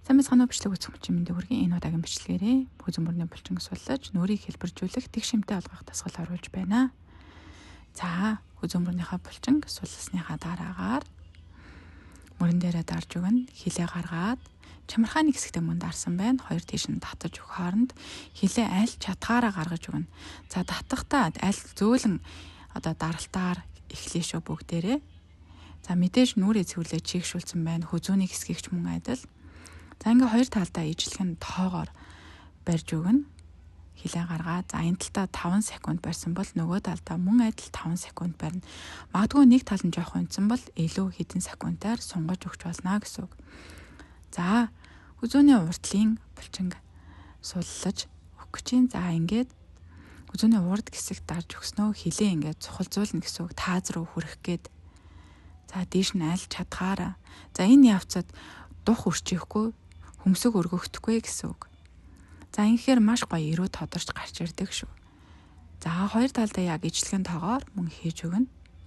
Сайн мэцхан бичлэг үзэх хүчин мэндийг хүргэе. Энэ удаагийн бичлэгээрээ хүзэн бүрний булчин суллаж, нүрийг хэлбэржүүлэх тэг шимтэй олгох дасгал оруулж байна. За, хүзэн бүрнийхээ булчин сулласныхаа дараагаар мөрөн дээрээ дарж өгнө. Хилээ гаргаад чамархааны хэсэгтээ мөн дарсан байна. Хоёр тийш нь татаж өгөх хооронд хилээ аль чатгаараа гаргаж өгнө. За, татахтаа аль зөөлөн даралтаар эхлэе шүү бүгдээрээ. За, мэдээж нүрээ цэвэрлээ чийгшүүлсэн байна. Хүзүүний хэсгийг ч мөн адил. За, ингээ хоёр талдаа ижлэх нь тоогоор барьж өгнө. Хилээ гаргаад за энэ талтаа 5 секунд барьсан бол нөгөө талдаа мөн адил 5 секунд барина. Магадгүй нэг тал нь жоох унтсан бол илүү хэдэн секундаар сунгаж өгч болно гэсэн үг. За, хүзүүний уртлын булчинг суллаж өгөх гэж чинь. За, ингээд хүзүүний урд хэсэг дарж өгснөө хилээ ингээд цухалзуулна гэсэн үг. Тааз руу хүрэх гээд. За, дээш нь аль чадхаараа. За, энэ явцад дух үрчихгүй, хөмсөг өргөхдөггүй гэсэн үг. За, ингэхээр маш гоё эрүү тодорч гарч ирдэг шүү. За, хоёр талдаа яг ижлэгэн тоогоор мөн хийж өгнө.